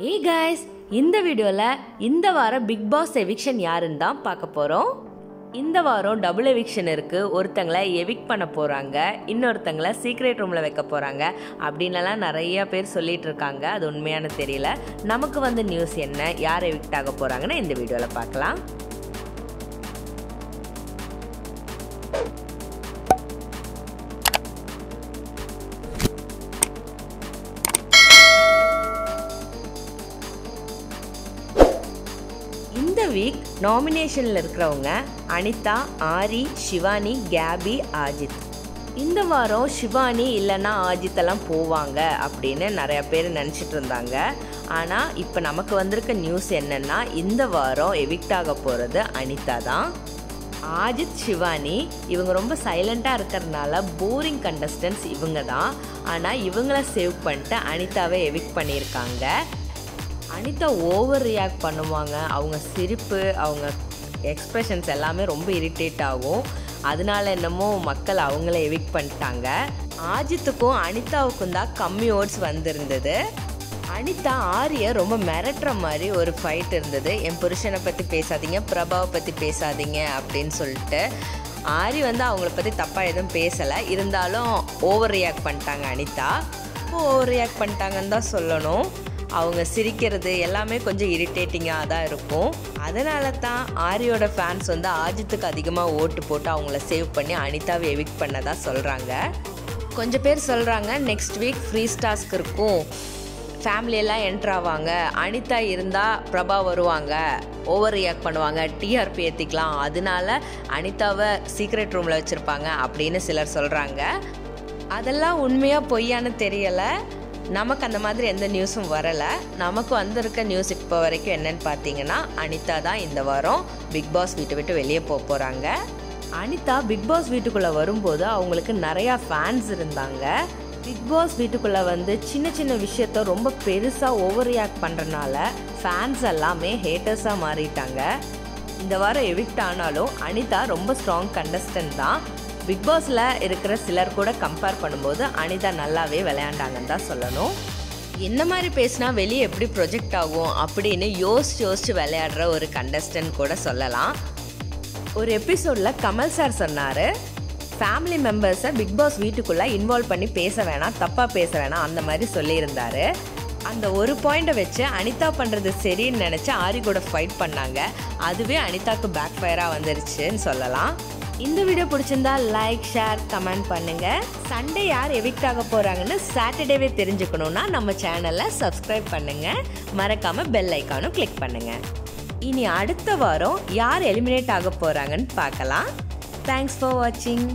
Hey guys, இந்த வீடியோல இந்த வாரம் பிக் பாஸ் எவிக்ஷன் யாருன்னு தான் பார்க்க போறோம். இந்த வாரம் டபுள் எவிக்ஷன் இருக்கு. ஒருத்தங்களை எவிக்ட் பண்ண போறாங்க, இன்னொருத்தங்களை சீக்ரெட் ரூம்ல வைக்க போறாங்க அப்படின்னலாம் நிறைய பேர் சொல்லிட்டு இருக்காங்க. அது உண்மையான தெரியல. நமக்கு வந்து நியூஸ் என்ன, யார் எவிக்ட் ஆக போறாங்கன்னு இந்த வீடியோல பார்க்கலாம். இந்த வீக் நாமினேஷனில் இருக்கிறவங்க அனிதா, ஆரி, ஷிவானி, கேபி, ஆஜித். இந்த வாரம் ஷிவானி இல்லைன்னா ஆஜித்தெல்லாம் போவாங்க அப்படின்னு நிறைய பேர் நினச்சிட்டு இருந்தாங்க. ஆனால் இப்போ நமக்கு வந்திருக்க நியூஸ் என்னென்னா இந்த வாரம் எவிக்ட் ஆக போகிறது அனிதா தான். ஆஜித், ஷிவானி இவங்க ரொம்ப சைலண்ட்டாக இருக்கிறதுனால போரிங் கண்டஸ்டன்ஸ் இவங்க தான். ஆனால் இவங்கள சேவ் பண்ணிட்டு அனிதாவை எவிக்ட் பண்ணியிருக்காங்க. அனிதா ஓவர் ரியாக்ட் பண்ணுவாங்க. அவங்க சிரிப்பு, அவங்க எக்ஸ்ப்ரெஷன்ஸ் எல்லாமே ரொம்ப இரிட்டேட் ஆகும். அதனால என்னமோ மக்கள் அவங்கள எவிக்ட் பண்ணிட்டாங்க. ஆஜித்துக்கும் அனிதாவுக்கும் தான் கம்மி ஓட்ஸ் வந்திருந்தது. அனிதா ஆரியை ரொம்ப மிரட்டுற மாதிரி ஒரு ஃபைட் இருந்தது. என் புருஷனை பற்றி பேசாதீங்க, பிரபாவை பற்றி பேசாதீங்க அப்படின்னு சொல்லிட்டு. ஆரி வந்து அவங்கள பற்றி தப்பாக எதுவும் பேசலை, இருந்தாலும் ஓவர் ரியாக்ட் பண்ணிட்டாங்க. அனிதா ஓவர் ரியாக்ட் பண்ணிட்டாங்கன்னு தான் சொல்லணும். அவங்க சிரிக்கிறது எல்லாமே கொஞ்சம் இரிட்டேட்டிங்காக தான் இருக்கும். அதனால தான் ஆரியோட ஃபேன்ஸ் வந்து ஆஜித்துக்கு அதிகமாக ஓட்டு போட்டு அவங்கள சேவ் பண்ணி அனிதாவை எவிக்ட் பண்ணதாக சொல்கிறாங்க. கொஞ்சம் பேர் சொல்கிறாங்க நெக்ஸ்ட் வீக் ஃப்ரீ டாஸ்க் இருக்கும், ஃபேமிலியெல்லாம் என்ட்ரு ஆவாங்க, அனிதா இருந்தால் பிரபா வருவாங்க, ஓவர் ரியாக்ட் பண்ணுவாங்க, டிஆர்பி ஏற்றிக்கலாம், அதனால அனிதாவை சீக்ரெட் ரூமில் வச்சுருப்பாங்க அப்படின்னு சிலர் சொல்கிறாங்க. அதெல்லாம் உண்மையாக பொய்யான்னு தெரியலை. நமக்கு அந்த மாதிரி எந்த நியூஸும் வரலை. நமக்கு வந்திருக்க நியூஸ் இப்போ வரைக்கும் என்னன்னு பார்த்தீங்கன்னா அனிதா தான் இந்த வாரம் பிக் பாஸ் வீட்டை விட்டு வெளியே போகிறாங்க. அனிதா பிக் பாஸ் வீட்டுக்குள்ளே வரும்போது அவங்களுக்கு நிறையா ஃபேன்ஸ் இருந்தாங்க. பிக் பாஸ் வீட்டுக்குள்ளே வந்து சின்ன சின்ன விஷயத்த ரொம்ப பெருசாக ஓவர் ரியாக்ட் பண்ணுறனால ஃபேன்ஸ் எல்லாமே ஹேட்டர்ஸாக மாறிட்டாங்க. இந்த வாரம் எவிக்ட் ஆனாலும் அனிதா ரொம்ப ஸ்ட்ராங் கண்டஸ்டன்ட் தான். பிக் பாஸில் இருக்கிற சிலர் கூட கம்பேர் பண்ணும்போது அனிதா நல்லாவே விளையாண்டாங்கன்னு தான் சொல்லணும். என்ன மாதிரி பேசினா வெளியே எப்படி ப்ரொஜெக்ட் ஆகும் அப்படின்னு யோசிச்சு விளையாடுற ஒரு கண்டஸ்டன்ட் கூட சொல்லலாம். ஒரு எபிசோடில் கமல் சார் சொன்னார், ஃபேமிலி மெம்பர்ஸை பிக் பாஸ் வீட்டுக்குள்ளே இன்வால்வ் பண்ணி பேச வேணாம், தப்பாக பேச வேணாம், அந்த மாதிரி சொல்லியிருந்தார். அந்த ஒரு பாயிண்ட்டை வச்சு அனிதா பண்ணுறது சரின்னு நினச்சி ஆரி கூட ஃபைட் பண்ணாங்க. அதுவே அனிதாவுக்கு பேக் ஃபயராக வந்துருச்சுன்னு சொல்லலாம். இந்த வீடியோ பிடிச்சிருந்தா லைக், ஷேர், கமெண்ட் பண்ணுங்கள். சண்டே யார் எவிக்ட் ஆக போகிறாங்கன்னு சாட்டர்டேவே தெரிஞ்சுக்கணுன்னா நம்ம சேனலை சப்ஸ்கிரைப் பண்ணுங்கள். மறக்காமல் பெல் ஐக்கானும் கிளிக் பண்ணுங்கள். இனி அடுத்த வாரம் யார் எலிமினேட் ஆக போகிறாங்கன்னு பார்க்கலாம். தேங்க்ஸ் ஃபார் வாட்சிங்.